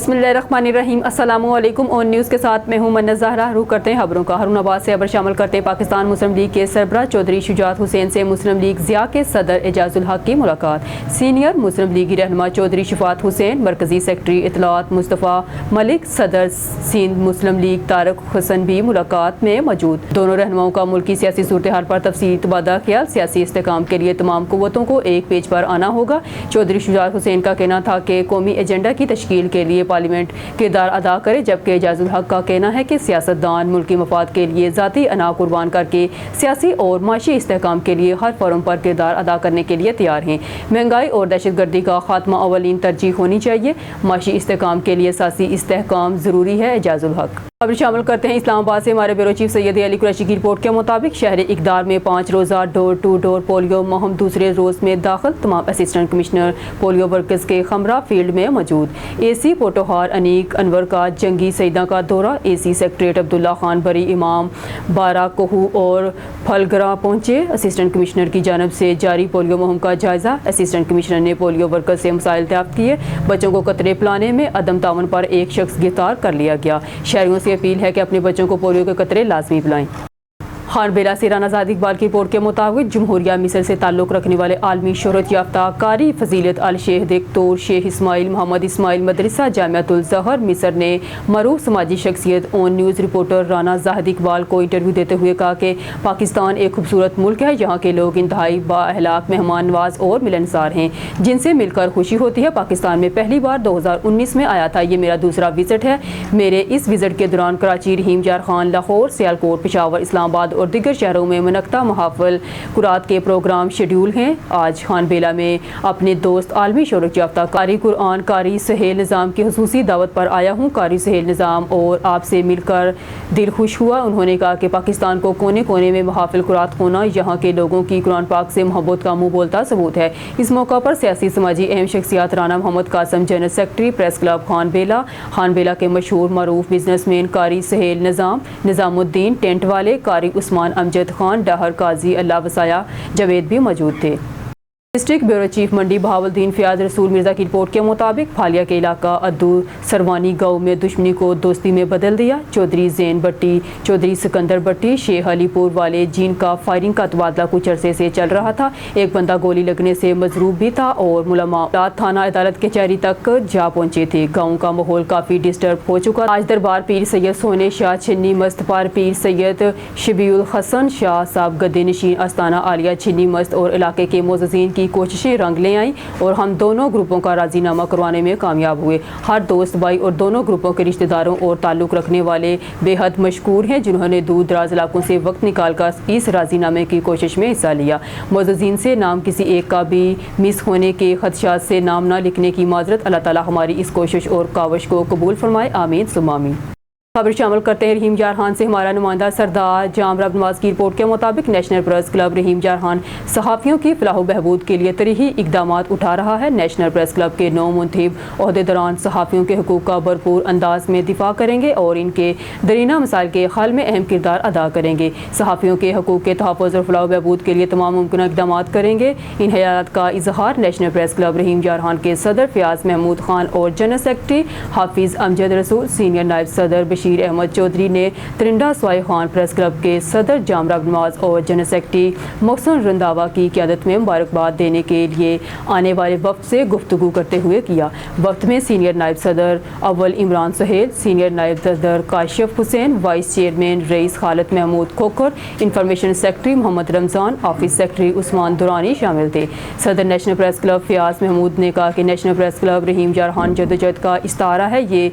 बिस्मिल्लाहिर्रहमानिर्रहीम। अस्सलाम वालेकुम। ऑन न्यूज़ के साथ मैं हूं मन्नत ज़हरा। रुख करते हैं खबरों का। हारून आबाद से खबर शामिल करते हैं। पाकिस्तान मुस्लिम लीग के सरबराह चौधरी शुजात हुसैन से मुस्लिम लीग ज़िया के सदर एजाजुल हक की मुलाकात। सीनियर मुस्लिम लीगी रहनुमा चौधरी शफात हुसैन, मरकजी सेक्रेटरी इत्तलात मुस्तफ़ा मलिक, सदर सिंध मुस्लिम लीग तारिक हसन भी मुलाकात में मौजूद। दोनों रहनुमाओं का मुल्की सियासी सूरत हाल पर तफसीली तबादला ख्याल। सियासी इस्तेहकाम के लिए तमाम कुव्वतों को एक पेज पर आना होगा। चौधरी शुजात हुसैन का कहना था कि कौमी एजेंडा की तश्कील के लिए पार्लियामेंट किरदार अदा करे, जबकि एजाजुल हक का कहना है कि सियासतदान मुल्की मफाद के लिए ज़ाती अना कुर्बान करके सियासी और माशी इस्तेहकाम के लिए हर फोरम पर किरदार अदा करने के लिए तैयार हैं। महंगाई और दहशतगर्दी का खात्मा अवलीन तरजीह होनी चाहिए। माशी इस्तेहकाम के लिए सियासी इस्तेहकाम ज़रूरी है। एजाजुल हक खबर शामिल करते हैं इस्लामाबाद से। हमारे ब्यूरो चीफ सैयद अली कुरैशी की रिपोर्ट के मुताबिक शहर इकदार में 5 रोज़ा डोर टू डोर पोलियो मुहिम दूसरे रोज़ में दाखिल। तमाम असिस्टेंट कमिश्नर पोलियो वर्कर्स के खमरा फील्ड में मौजूद। AC पोटोहार अनीक अनवर का जंगी सईदा का दौरा। AC सेक्रेटरीट अब्दुल्ला खान बरी इमाम बारा कोहू और फलगरा पहुँचे। असिस्टेंट कमिश्नर की जानब से जारी पोलियो मुहिम का जायज़ा। असिस्टेंट कमिश्नर ने पोलियो वर्कर्स से मसाइल दरियाफ्त किए। बच्चों को कतरे पिलाने में अदम तावन पर एक शख्स गिरफ्तार कर लिया गया। शहरियों से अपील है कि अपने बच्चों को पोलियो के कतरे लाजमी पिलाएं। खानबेला से राना ज़ाद इकबाल की रिपोर्ट के मुताबिक जमहूरिया मिस्र से ताल्लुक़ रखने वाले आलमी शोहरत याफ्ता कारी फजीलत अल शेख दक्तोर शेख इस्माइल मोहम्मद इस्माइल मदरसा जामियातुल ज़हर मिस्र ने मरूफ समाजी शख्सियत ऑन न्यूज़ रिपोर्टर राना ज़ाद इकबाल को इंटरव्यू देते हुए कहा कि पाकिस्तान एक खूबसूरत मुल्क है, यहाँ के लोग इंतहाई बाअखलाक, मेहमान नवाज और मिलनसार हैं, जिनसे मिलकर खुशी होती है। पाकिस्तान में पहली बार 2019 में आया था। ये मेरा दूसरा विज़िट है। मेरे इस विज़िट के दौरान कराची, रहीम जार खान, लाहौर, सियालकोट, पेशावर, इस्लामाबाद और दीगर शहरों में मुनक्ता महफिल कुरात के प्रोग्राम शेड्यूल हैं। आज खानबेला में अपने दोस्त आलमी शोहरत याफ्ता कारी कुरान कारी सुहेल निज़ाम की खुसूसी दावत पर आया हूँ। कारी सुहेल निज़ाम और आपसे मिलकर दिल खुश हुआ। उन्होंने कहा कि पाकिस्तान को कोने कोने में महफिल कुरात होना यहाँ के लोगों की कुरान पाक से मोहब्बत का मुँह बोलता सबूत है। इस मौका पर सियासी समाजी अहम शख्सियात Rana Mohammad Qasim general secretary press club Khanbela के मशहूर मरूफ बिजनेसमैन कारी सुहेल निज़ाम, निज़ामुद्दीन टेंट वाले, कारी उस्मान अमजद खान, डाहर काजी अल्लाह वसाया जवेद भी मौजूद थे। डिस्ट्रिक्ट ब्यूरो चीफ मंडी बहावुद्दीन फयाज रसूल मिर्ज़ा की रिपोर्ट के मुताबिक फालिया के इलाका अद्दू सरवानी गाँव में दुश्मनी को दोस्ती में बदल दिया। चौधरी जैन भट्टी, चौधरी सिकंदर भट्टी, शेख अलीपुर वाले जिनका फायरिंग का तबादला कुछ अरसे से चल रहा था। एक बंदा गोली लगने से मजरूब भी था और मुलामात थाना अदालत कचहरी तक जा पहुंचे थे। गाँव का माहौल काफ़ी डिस्टर्ब हो चुका। आज दरबार पीर सैयद सोने शाह छिन्नी मस्त पर पीर सैयद शबीउल हसन शाह साहब गद्दे नशीन आस्ताना आलिया छिन्नी मस्त और इलाके के मोअज़्ज़िज़ीन की कोशिशें रंग ले आईं और हम दोनों ग्रुपों का राजीनामा करवाने में कामयाब हुए। हर दोस्त भाई और दोनों ग्रुपों के रिश्तेदारों और ताल्लुक़ रखने वाले बेहद मशकूर हैं, जिन्होंने दूर दराज इलाकों से वक्त निकाल कर इस राजीनामे की कोशिश में हिस्सा लिया। मोअज़्ज़िज़ीन से नाम किसी एक का भी मिस होने के खदशात से नाम न लिखने की माजरत। अल्लाह ताला हमारी इस कोशिश और काविश को कबूल फरमाए, आमीन सुम्मा आमीन। खबर शामिल करते हैं रहीम जार खान से। हमारा नुमाइंदा सरदार जामरब नवाज की रिपोर्ट के मुताबिक national press club Rahim Yar Khan सहाफ़ियों की फलाह बहबूद के लिए तरही इकदाम उठा रहा है। नेशनल प्रेस क्लब के 9 मुंतखब ओहदेदारान सहाफ़ियों के हकूक़ का भरपूर अंदाज में दिफा करेंगे और इनके दरीना मसाइल के हल में अहम किरदार अदा करेंगे। सहाफ़ियों के हकूक़ के तहफ़्फ़ुज़ और फलाह बहबूद के लिए तमाम मुमकिन इकदाम करेंगे। इन हयात का इजहार national press club Rahim Yar Khan के सदर फयाज महमूद खान और जनरल सेक्रेटरी हाफिज़ अमजद रसूल, सीनियर नायब सदर बशीर अहमद चौधरी ने त्रिंडा स्वाई खान प्रेस क्लब के सदर जामरब नवाज और जनरल सेक्रेटरी मोहसन रंधावा की क़यादत में मुबारकबाद देने के लिए आने वाले वक्त से गुफ्तगू करते हुए किया। वक्त में सीनियर नायब सदर अव्वल इमरान सुहेल, सीनियर नायब सदर Kashif Hussain, vice chairman Raees Khalid Mehmood Khokhar, information secretary Muhammad Ramzan, office secretary Usman Durrani शामिल थे। सदर national press club Fayyaz Mehmood ने कहा कि national press club Rahim Yar Khan जदोजहद का इस्तारा है। ये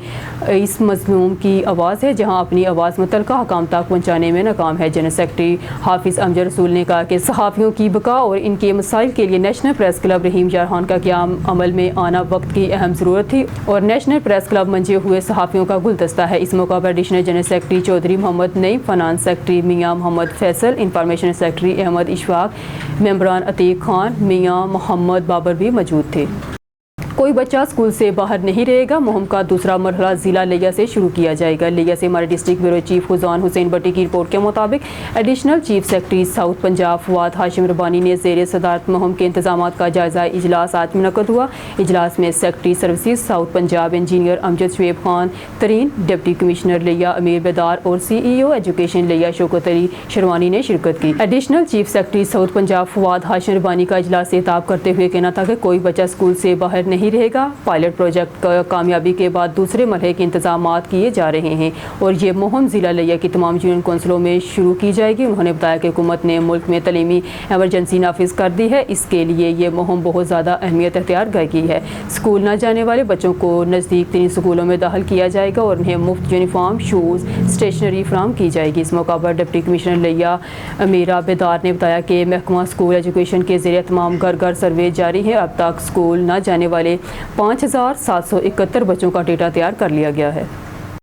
इस मजलूम की आवाज़ है जहां अपनी आवाज़ मुतलका हकाम तक पहुंचाने में नाकाम है। जनरल सेक्रेटरी हाफिज़ अमजद रसूल ने कहा कि सहाफ़ियों की बका और इनके मसाइल के लिए national press club Rahim Yar Khan का क़याम अमल में आना वक्त की अहम ज़रूरत थी और नेशनल प्रेस क्लब मंजे हुए सहाफ़ियों का गुलदस्ता है। इस मौका पर additional general secretary Chaudhry Mohammad Naeem, finance secretary Mian Mohammad Faisal, information secretary Ahmed Ishfaq, मेंबरान अतीक खान, मियाँ मोहम्मद बाबर भी मौजूद थे। कोई बच्चा स्कूल से बाहर नहीं रहेगा। मुहिम का दूसरा मरहला जिला लिया से शुरू किया जाएगा। लिया से हमारे डिस्ट्रिक्ट ब्यूरो चीफ खुजान हुसैन भट्टी की रिपोर्ट के मुताबिक additional chief secretary south Punjab Fawad Hashim Rabbani ने ज़ेर सदारत मुहिम के इंतजाम का जायजा इजलास आज मुनक़द हुआ। इजलास में secretary services south Punjab engineer Amjad Shoaib Khan Tareen, deputy commissioner लिया अमीर बेदार और CEO एजुकेशन लिया शौकत अली शरवानी ने शिरकत की। Additional chief secretary south Punjab Fawad Hashim Rabbani का इजलास से खिताब करते हुए कहना था कि कोई बच्चा स्कूल से बाहर नहीं रहेगा। पायलट प्रोजेक्ट का कामयाबी के बाद दूसरे मरहले के इंतजामात किए जा रहे हैं और ये मुहिम जिला लिया की तमाम यूनियन कौंसलों में शुरू की जाएगी। उन्होंने बताया कि हुकूमत ने मुल्क में तलीमी एमरजेंसी नाफिज कर दी है। इसके लिए ये मुहिम बहुत ज़्यादा अहमियत अख्तियार की है। स्कूल न जाने वाले बच्चों को नज़दीक 3 स्कूलों में दाखिल किया जाएगा और उन्हें मुफ्त यूनिफॉर्म, शूज़, स्टेशनरी फराहम की जाएगी। इस मौका पर डिप्टी कमिश्नर लिया अमीरा बेदार ने बताया कि महकमा स्कूल एजुकेशन के ज़रिए तमाम घर घर सर्वे जारी है। अब तक स्कूल न जाने वाले 5771 बच्चों का डेटा तैयार कर लिया गया है।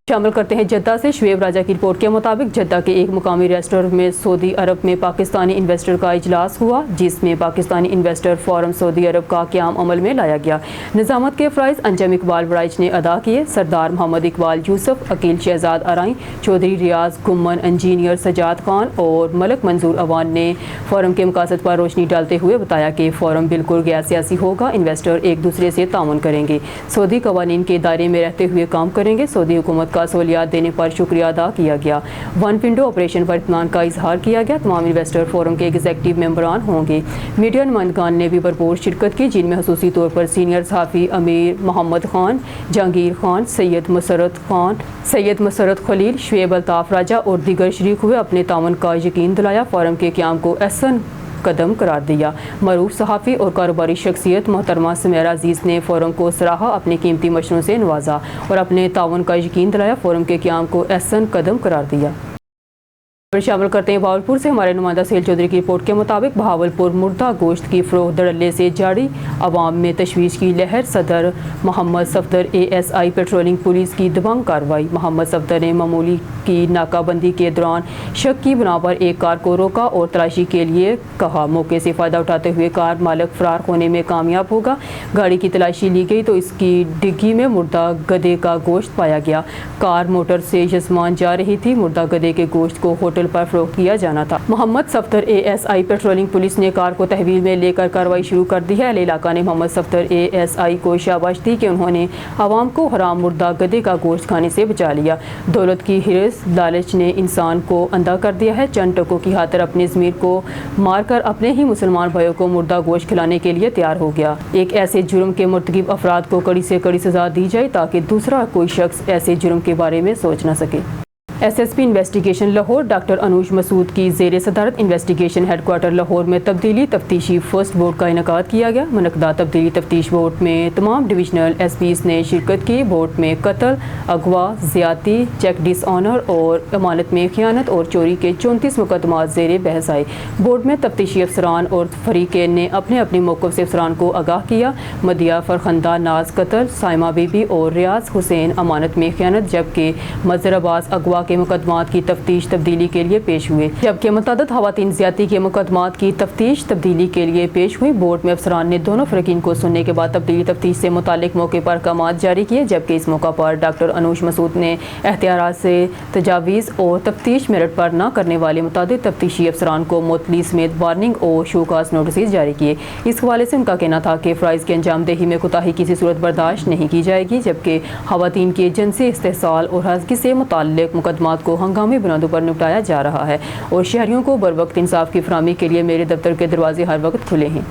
शामिल करते हैं जद्दा से। शुएब राजा की रिपोर्ट के मुताबिक जद्दा के एक मुकामी रेस्टोरेंट में सऊदी अरब में पाकिस्तानी इन्वेस्टर का इजलास हुआ, जिसमें पाकिस्तानी इन्वेस्टर फोरम सऊदी अरब का क़याम अमल में लाया गया। निज़ामत के फ़राइज़ अंजम इकबाल वराइच ने अदा किए। सरदार मोहम्मद इकबाल यूसुफ, अकील शहजाद आराई, चौधरी रियाज गुम्मन, इंजीनियर सजाद खान और मलक मंजूर अवान ने फोरम के मकासद पर रोशनी डालते हुए बताया कि फोरम बिल्कुल गैर सियासी होगा। इन्वेस्टर एक दूसरे से ताउन करेंगे, सऊदी कवानीन के दायरे में रहते हुए काम करेंगे। सऊदी हुकूमत का सहूलियात देने पर शुक्रिया अदा किया गया। वन विंडो ऑपरेशन पर इत्मीनान का इजहार किया गया। तमाम इन्वेस्टर फोरम के एग्जीक्यूटिव मेंबरान होंगे। मीडिया नुमाइंदगान ने भी भरपूर शिरकत की, जिनमें खसूसी तौर पर सीनियर सहाफ़ी अमीर मोहम्मद खान, जहांगीर खान, सैयद मसरत खलील, शुएब अल्ताफ़ राजा और दीगर शरीक हुए। अपने ताउन का यकीन दिलाया। फोरम के क़याम को एहसन कदम करार दिया। मरूफ सहाफ़ी और कारोबारी शख्सियत मोहतरमा सुमेरा अजीज़ ने फोरम को सराहा, अपनी कीमती मशरों से नवाजा और अपने ताउन का यकीन दिलाया। फोरम के क़याम को एहसन कदम करार दिया। शामिल करते हैं बहावलपुर से। हमारे नुमाइंदा सुहेल चौधरी की रिपोर्ट के मुताबिक बहावलपुर मुर्दा गोश्त की फ़रोख्त धड़ल्ले से जारी, अवाम में तशवीश की लहर। सदर Mohammad Safdar ASI patrolling police की दबंग कार्रवाई। मोहम्मद सफदर ने मामूली की नाकाबंदी के दौरान शक की बिना पर एक कार को रोका और तलाशी के लिए कहा। मौके से फ़ायदा उठाते हुए कार मालिक फ़रार होने में कामयाब होगा। गाड़ी की तलाशी ली गई तो इसकी डिग्गी में मुर्दा गधे का गोश्त पाया गया। कार मोटर से यजमान जा रही थी। मुर्दा गधे के गोश्त को होटल पर फरोख्त किया जाना था। Mohammad Safdar ASI patrolling police ने कार को तहवील में लेकर कार्रवाई शुरू कर दी है। अहले इलाका ने मोहम्मद सफदर ASI को शाबाश दी कि उन्होंने आवाम को हराम मुर्दा गधे का गोश्त खाने से बचा लिया। दौलत की हिरस लालच ने इंसान को अंधा कर दिया है। चंद टकों की खातिर अपने ज़मीर को मारकर अपने ही मुसलमान भाइयों को मुर्दा गोश्त खिलाने के लिए तैयार हो गया। एक ऐसे जुर्म के मुर्तकिब अफराद को कड़ी से कड़ी सज़ा दी जाए ताकि दूसरा कोई शख्स ऐसे जुर्म के बारे में सोच न सके। SSP investigation Lahore doctor Anoosh Masood की ज़ेर सदारत इन्वेस्टिगेशन हेडक्वार्टर लाहौर में तब्दीली तफ्तीशी फर्स्ट बोर्ड का इनेकाद किया गया। मुनक़दा तब्दीली तफ्तीश बोर्ड में तमाम डिविजनल SPs ने शिरकत की। बोर्ड में कत्ल, अगवा, ज़्यादती, चेक डिसऑनर और अमानत में खयानत और चोरी के 34 मुकदमात ज़ेर बहस आए। बोर्ड में तफ्तीशी अफसरान और फरीक़ैन ने अपने अपने मौक़िफ़ से अफसरान को आगाह किया। मदिया फरखंदा नाज कत्ल, साइमा बीबी और रियाज हुसैन अमानत में खयानत, जबकि मज़हर अब्बास अगवा के मुकदमात की तफ्तीश तब्दीली के लिए पेश हुए, जबकि मुतअद्दिद ख़वातीन ज़्यादती के मुकदमात की तफ्तीश तब्दीली के लिए पेश हुई। बोर्ड में अफसरान ने दोनों फ़रीक़ीन को सुनने के बाद तब्दीली तफ्तीश से मुतालिक मौके पर अहकामात जारी किए, जबकि इस मौका पर डॉक्टर अनूश मसूद ने एहतियात से तजावीज़ और तफ्तीश मेरिट पर न करने वाले मुतअद्दिद तफ्तीशी अफसरान को मुअत्तली समेत वार्निंग और शोकास नोटिस जारी किए। इस हवाले से उनका कहना था कि फ़राइज़ की अंजामदेही में कोताही किसी सूरत बर्दाश्त नहीं की जाएगी, जबकि ख़वातीन के जिनसी इस्तेहसाल और हज़्ज़ी से मुताल्लिक़ मुकदमात को हंगामी बुनियादों पर निपटाया जा रहा है और शहरियों को बरवक्त इंसाफ की फराहमी के लिए मेरे दफ्तर के दरवाजे हर वक्त खुले हैं।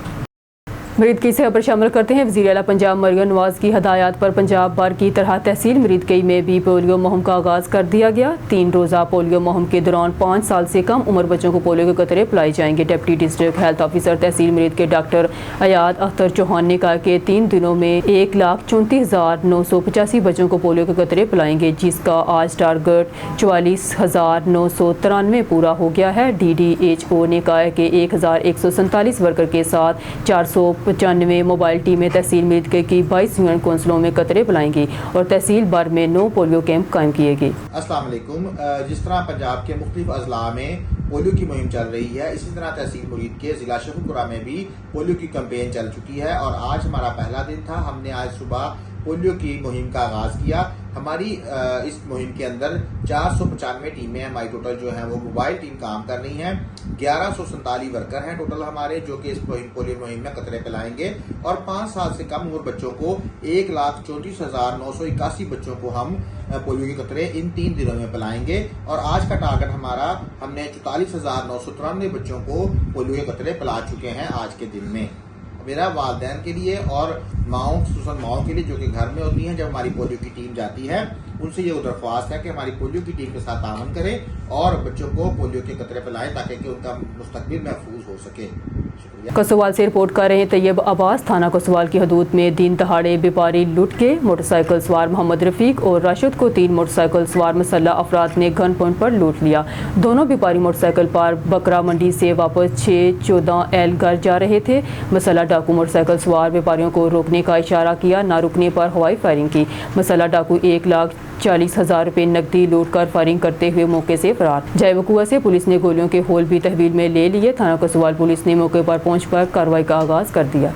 मरीद की सेवा पर शामिल करते हैं। वज़ीर आला पंजाब मरियम नवाज़ की हदायत पर पंजाब भर की तरह तहसील मरीद कई में भी पोलियो मुहिम का आगाज़ कर दिया गया। 3 रोज़ा पोलियो मुहिम के दौरान 5 साल से कम उम्र बच्चों को पोलियो के कतरे पिलाए जाएंगे। डिप्टी डिस्ट्रिक्ट हेल्थ ऑफिसर तहसील मरीद के डॉक्टर अयाद अख्तर चौहान ने कहा कि 3 दिनों में 1,34,985 बच्चों को पोलियो के कतरे पिलाएंगे, जिसका आज टारगेट 44,993 पूरा हो गया है। DDHO ने कहा कि 1,147 वर्कर के साथ 495 मोबाइल टीमें तहसील मरीद की 22 यूनियन कौंसलों में कतरे बुलाएंगी और तहसील भर में 9 पोलियो कैंप कायम किए गए। अस्सलाम वालेकुम। जिस तरह पंजाब के मुख्तलिफ अजला में پولیو کی مہم چل رہی ہے. اسی طرح تحصیل مرید کے ضلع شیخوپورہ میں بھی پولیو کی کمپین چل چکی ہے اور آج ہمارا پہلا دن تھا. ہم نے آج صبح پولیو کی مہم کا آغاز کیا. ہماری اس مہم کے اندر 495 ٹیمیں ہیں. ہماری ٹوٹل جو ہیں وہ موبائل ٹیم کام کر رہی ہیں. 1147 ورکر ہیں ٹوٹل ہمارے, جو کہ اس پولیو مہم میں قطرے پلائیں گے اور 5 سال سے کم عمر بچوں کو 1,34,981 بچوں کو ہم پولیو کے قطرے ان 3 دنوں میں پلائیں گے. اور آج کا ٹارگٹ ہمارا, ہم نے 44,993 بچوں کو پولیو کے قطرے پلا چکے ہیں آج کے دن میں. میرا والدین کے لیے اور ماؤں, خصوصاً ماؤں کے لیے جو کہ گھر میں ہوتی ہیں, جب ہماری پولیو کی ٹیم جاتی ہے ان سے یہ درخواست ہے کہ ہماری پولیو کی ٹیم کے ساتھ تعاون کریں اور بچوں کو پولیو کے قطرے پلائیں تاکہ کہ ان کا مستقبل محفوظ ہو سکے. کسوال سے رپورٹ کر رہے ہیں طیب عباس. تھانہ کسوال کی حدود میں دن دہاڑے بیپاری لوٹ کے موٹر سائیکل سوار محمد رفیق اور راشد کو 3 موٹر سائیکل سوار مسلح افراد نے گن پوائنٹ پر لوٹ لیا. دونوں بیپاری موٹر سائیکل پر بکرا منڈی سے واپس 614 ایل گھر جا رہے تھے. مسلح ڈاکو موٹر سائیکل سوار بیپاریوں کو روکنے کا اشارہ کیا, نہ رکنے پر ہوائی فائرنگ کی. مسلح ڈاکو 1,40,000 روپے نقدی لوٹ کر فائرنگ کرتے ہوئے موقع سے فرار. جائے وقوع سے پولیس نے گولیوں کے ہول بھی تحویل میں لے لیے. تھانہ کسوال پولیس نے موقع پر پہنچ کر کارروائی کا آغاز کر دیا.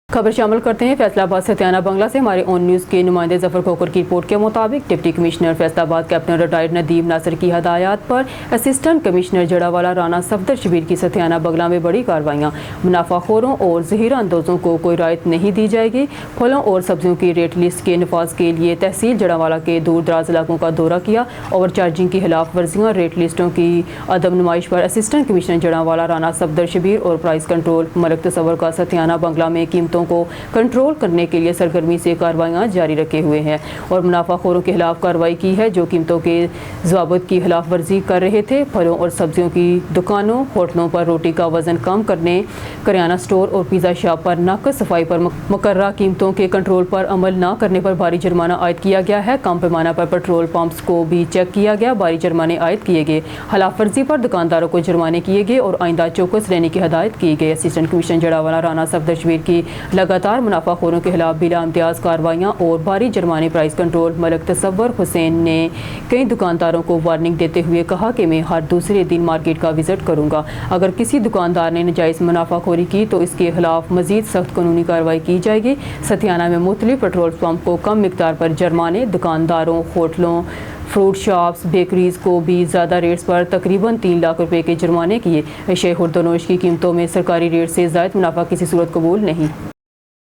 خبر شامل کرتے ہیں فیصل آباد ستیانہ بنگلہ سے. ہمارے اون نیوز کے نمائندے ظفر کھوکر کی رپورٹ کے مطابق ڈپٹی کمشنر فیصل آباد کیپٹن ریٹائرڈ ندیم ناصر کی ہدایات پر اسسٹنٹ کمشنر جڑاوالا رانا صفدر شبیر کی ستیانہ بنگلہ میں بڑی کارروائیاں. منافع خوروں اور ذخیرہ اندوزوں کو کوئی رعایت نہیں دی جائے گی. پھلوں اور سبزیوں کی ریٹ لسٹ کے نفاذ کے لیے تحصیل جڑاوالا کے دور دراز علاقوں کا دورہ کیا. اوور چارجنگ کی خلاف ورزیاں, ریٹ لسٹوں کی عدم نمائش پر اسسٹنٹ کمشنر جڑاوالا رانا صفدر شبیر اور پرائز کنٹرول ملک تصور کا ستیانہ بنگلہ میں قیمتوں کو کنٹرول کرنے کے لیے سرگرمی سے کارروائیاں جاری رکھے ہوئے ہیں اور منافع خوروں کے خلاف کارروائی کی ہے جو قیمتوں کے ضوابط کی خلاف ورزی کر رہے تھے. پھلوں اور سبزیوں کی دکانوں, ہوٹلوں پر روٹی کا وزن کم کرنے, کریانہ سٹور اور پیزا شاپ پر ناقص صفائی پر مقررہ قیمتوں کے کنٹرول پر عمل نہ کرنے پر بھاری جرمانہ عائد کیا گیا ہے. کم پیمانہ پر پیٹرول پمپس کو بھی چیک کیا گیا, بھاری جرمانے عائد کیے گئے. خلاف ورزی پر دکانداروں کو جرمانے کیے گئے اور آئندہ چوکس رہنے کی ہدایت کی گئی. اسسٹنٹ کمشنر جڑاوالا رانا صفدر شبیر کی لگاتار منافع خوروں کے خلاف بلا امتیاز کارروائیاں اور بھاری جرمانے. پرائز کنٹرول ملک تصور حسین نے کئی دکانداروں کو وارننگ دیتے ہوئے کہا کہ میں ہر دوسرے دن مارکیٹ کا وزٹ کروں گا. اگر کسی دکاندار نے ناجائز منافع خوری کی تو اس کے خلاف مزید سخت قانونی کارروائی کی جائے گی. ستیانہ میں مختلف پیٹرول پمپ کو کم مقدار پر جرمانے, دکانداروں, ہوٹلوں, فروٹ شاپس, بیکریز کو بھی زیادہ ریٹس پر تقریباً 3 لاکھ روپے کے جرمانے کیے. اشیاء خوردونوش کی قیمتوں میں سرکاری ریٹ سے زائد منافع کسی صورت قبول نہیں.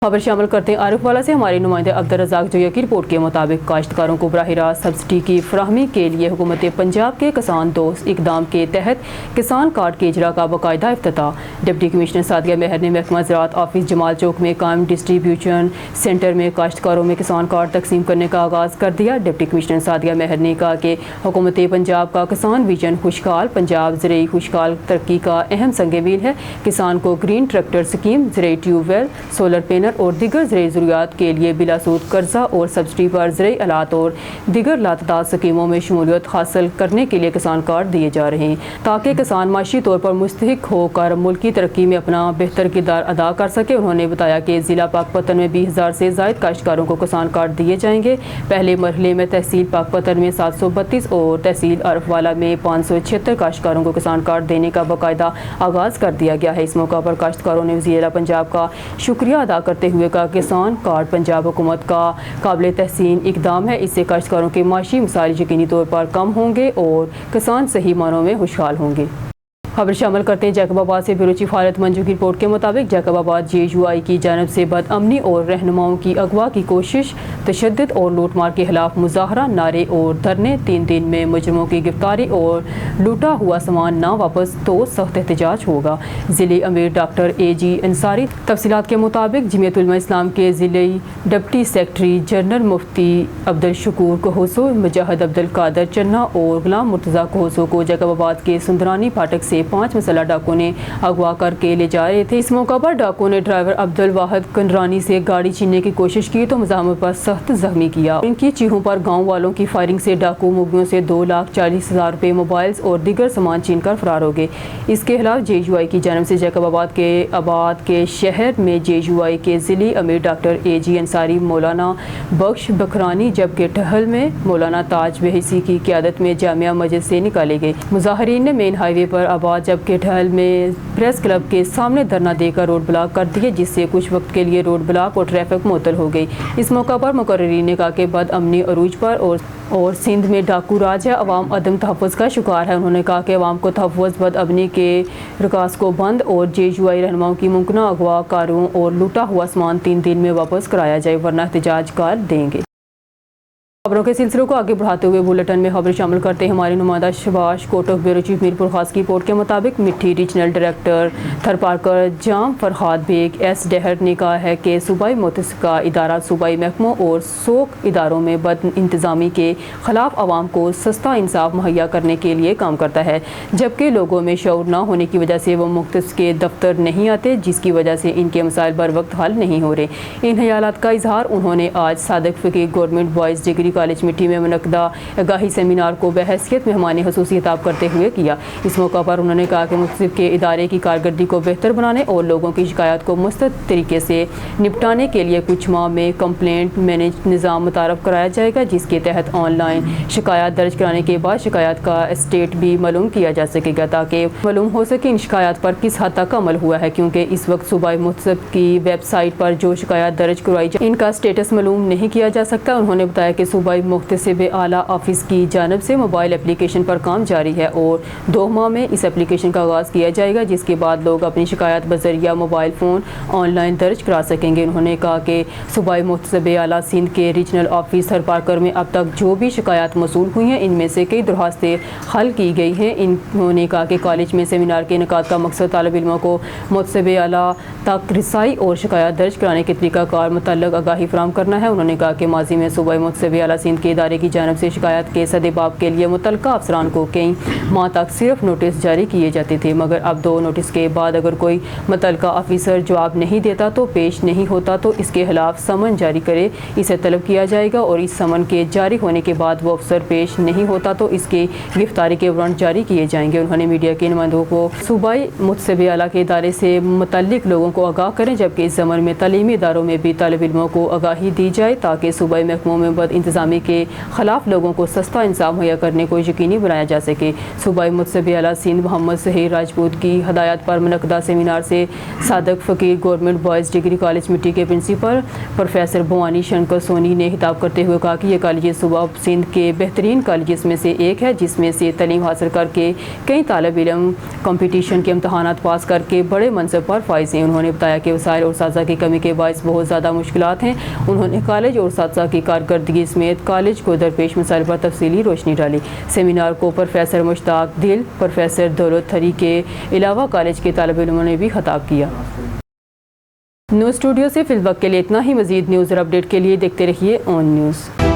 خبر شامل کرتے ہیں عارف والا سے. ہمارے نمائندے عبدالرزاق جویا کی رپورٹ کے مطابق کاشتکاروں کو براہ راست سبسڈی کی فراہمی کے لیے حکومت پنجاب کے کسان دوست اقدام کے تحت کسان کارڈ کے اجرا کا باقاعدہ افتتاح. ڈپٹی کمشنر سعدیہ مہر نے محکمہ زراعت آفس جمال چوک میں قائم ڈسٹریبیوشن سینٹر میں کاشتکاروں میں کسان کارڈ تقسیم کرنے کا آغاز کر دیا. ڈپٹی کمشنر سعدیہ مہر نے کہا کہ حکومت پنجاب کا کسان ویژن خوشحال پنجاب زرعی خوشحال ترقی کا اہم سنگ میل ہے. کسان کو گرین ٹریکٹر اسکیم, زرعی ٹیوب ویل, سولر پینل اور دیگر زرعی ضروریات کے لیے بلا سود قرضہ اور سبسڈی پر زرعی آلات اور دیگر لاتعداد اسکیموں میں شمولیت حاصل کرنے کے لیے کسان کارڈ دیے جا رہے ہیں تاکہ کسان معاشی طور پر مستحق ہو کر ملک کی ترقی میں اپنا بہتر کردار ادا کر سکے. انہوں نے بتایا کہ ضلع پاک پتن میں 20,000 سے زائد کاشتکاروں کو کسان کارڈ دیے جائیں گے. پہلے مرحلے میں تحصیل پاک پتن میں 732 اور تحصیل عارف والا میں 576 کاشتکاروں کو کسان کارڈ دینے کا باقاعدہ آغاز کر دیا گیا ہے. اس موقع پر کاشتکاروں نے وزیر اعلیٰ پنجاب کا شکریہ ادا کرتے ہوئے کہا کسان کارڈ پنجاب حکومت کا قابل تحسین اقدام ہے. اس سے کاشتکاروں کے معاشی مسائل یقینی طور پر کم ہوں گے اور کسان صحیح معنوں میں خوشحال ہوں گے. خبر شامل کرتے ہیں جیکب آباد سے. بیورو چیف حالت منجو کی رپورٹ کے مطابق جیکب آباد JUI کی جانب سے بد امنی اور رہنماؤں کی اغوا کی کوشش, تشدد اور لوٹ مار کے خلاف مظاہرہ, نعرے اور دھرنے. 3 دن میں مجرموں کی گرفتاری اور لوٹا ہوا سامان نہ واپس تو سخت احتجاج ہوگا. ضلعی امیر ڈاکٹر AG انصاری. تفصیلات کے مطابق جمعیت علماء اسلام کے ضلعی ڈپٹی سیکرٹری جنرل مفتی عبدالشکور کوہسو, مجاہد عبدالقادر چنہ اور غلام مرتضیٰ کوہسو کو جیکب آباد کے سندرانی پھاٹک سے 5 مسلح ڈاکو نے اغوا کر کے لے جا رہے تھے۔ اس موقع پر ڈاکو نے ڈرائیور عبدالواحد کنڈرانی سے گاڑی چھیننے کی کوشش کی تو مزاحمت پر سخت زخمی کیا۔ ان کی چیخوں پر گاؤں والوں کی فائرنگ سے ڈاکو مغیوں سے 2,40,000 روپے، موبائلز اور دیگر سامان چھین کر فرار ہو گئے۔ اس کے خلاف JUI کی جانب سے جیکب آباد کے شہر میں JUI کے ضلعی امیر ڈاکٹر AG انصاری، مولانا بخش بکرانی، جبکہ ٹہل میں مولانا تاج بحیثی کی قیادت میں جامعہ مسجد سے نکالے گئے۔ مظاہرین نے مین ہائی وے پر آباد جبکہ ٹہل میں پریس کلب کے سامنے دھرنا دے کر روڈ بلاک کر دیے، جس سے کچھ وقت کے لیے روڈ بلاک اور ٹریفک معطل ہو گئی۔ اس موقع پر مقررین نے کہا کہ بد امنی عروج پر اور سندھ میں ڈاکو راج ہے، عوام عدم تحفظ کا شکار ہے۔ انہوں نے کہا کہ عوام کو تحفظ، بد امنی کے رکاز کو بند اور JUI رہنماؤں کی ممکنہ اغوا کاروں اور لوٹا ہوا سامان 3 دن میں واپس کرایا جائے ورنہ احتجاج کر دیں گے۔ خبروں کے سلسلے کو آگے بڑھاتے ہوئے بلیٹن میں خبر شامل کرتے ہیں ہمارے نمائندہ شباش کوٹک بیورو چیف میرپور خاص کی رپورٹ کے مطابق مٹھی ریجنل ڈائریکٹر تھرپارکر جام فرہاد بیگ ایس ڈہر نے کہا ہے کہ صوبائی متعلقہ ادارہ صوبائی محکموں اور سوک اداروں میں بد انتظامی کے خلاف عوام کو سستا انصاف مہیا کرنے کے لیے کام کرتا ہے، جبکہ لوگوں میں شعور نہ ہونے کی وجہ سے وہ مختص کے دفتر نہیں آتے، جس کی وجہ سے ان کے مسائل بر وقت حل نہیں ہو رہے۔ ان خیالات کا اظہار انہوں نے آج صادق فقیر گورنمنٹ بوائز ڈگری کالج مٹھی میں منعقدہ آگاہی سیمینار کو بحیثیت مہمان خصوصی خطاب کرتے ہوئے کیا۔ اس موقع پر انہوں نے کہا کہ مختلف کے ادارے کی کارکردگی کو بہتر بنانے اور لوگوں کی شکایات کو مثبت طریقے سے نپٹانے کے لیے کچھ ماہ میں کمپلینٹ مینج نظام متعارف کرایا جائے گا، جس کے تحت آن لائن شکایات درج کرانے کے بعد شکایات کا اسٹیٹ بھی معلوم کیا جا سکے گا، تاکہ معلوم ہو سکے ان شکایات پر کس حد تک عمل ہوا ہے، کیونکہ اس وقت صوبائی متعلقہ کی ویب سائٹ پر جو شکایات درج کروائی جائے ان کا اسٹیٹس معلوم نہیں کیا جا سکتا۔ انہوں نے بتایا کہ صوبائی محتسب اعلیٰ آفس کی جانب سے موبائل اپلیکیشن پر کام جاری ہے اور 2 ماہ میں اس اپلیکیشن کا آغاز کیا جائے گا، جس کے بعد لوگ اپنی شکایات بذریعہ موبائل فون آن لائن درج کرا سکیں گے۔ انہوں نے کہا کہ صوبائی محتسب اعلیٰ سندھ کے ریجنل آفس تھرپارکر میں اب تک جو بھی شکایات موصول ہوئی ہیں ان میں سے کئی درخواستیں حل کی گئی ہیں۔ انہوں نے کہا کہ کالج میں سیمینار کے انعقاد کا مقصد طالب علموں کو محتسب اعلیٰ تک رسائی اور شکایات درج کرانے کے طریقہ کار متعلق آگاہی فراہم کرنا ہے۔ انہوں نے کہا کہ ماضی میں صوبائی محتسب اعلیٰ سندھ کے ادارے کی جانب سے شکایات کے سدباب کے لیے متعلقہ افسران کو کئی ماہ تک صرف نوٹس جاری کیے جاتے تھے، مگر اب 2 نوٹس کے بعد اگر کوئی متعلقہ آفیسر جواب نہیں دیتا تو پیش نہیں ہوتا تو اس کے خلاف سمن جاری کرے اسے طلب کیا جائے گا، اور اس سمن کے جاری ہونے کے بعد وہ افسر پیش نہیں ہوتا تو اس کی گرفتاری کے وارنٹ جاری کیے جائیں گے۔ انہوں نے میڈیا کے نمائندوں کو صوبائی محتسب اعلیٰ کے ادارے سے متعلق لوگوں کو آگاہ کریں، جبکہ اس ضمن میں تعلیمی اداروں میں بھی طالب علموں کو آگاہی دی جائے تاکہ صوبائی محکموں میں بد انتظامی کے خلاف لوگوں کو سستا انصاف مہیا کرنے کو یقینی بنایا جا سکے۔ صوبائی محتسب اعلیٰ سندھ محمد سہیل راجپوت کی ہدایات پر منعقدہ سیمینار سے صادق فقیر گورنمنٹ بوائز ڈگری کالج مٹھی کے پرنسپل پروفیسر بھوانی شنکر سونی نے خطاب کرتے ہوئے کہا کہ یہ کالج صوبہ سندھ کے بہترین کالجز میں سے ایک ہے، جس میں سے تعلیم حاصل کر کے کئی طالب علم کمپٹیشن کے امتحانات پاس کر کے بڑے منصب پر فائز ہیں۔ انہوں نے بتایا کہ وسائل اور اساتذہ کی کمی کے باعث بہت زیادہ مشکلات ہیں۔ انہوں نے کالج اور اساتذہ کی کارکردگی سمیت کالج کو درپیش مسائل پر تفصیلی روشنی ڈالی۔ سیمینار کو پروفیسر مشتاق دل، پروفیسر دولت تھری کے علاوہ کالج کے طالب علموں نے بھی خطاب کیا۔ نیوز اسٹوڈیو سے فی الوقت کے لیے اتنا ہی۔ مزید نیوز اور اپڈیٹ کے لیے دیکھتے رہیے اون نیوز۔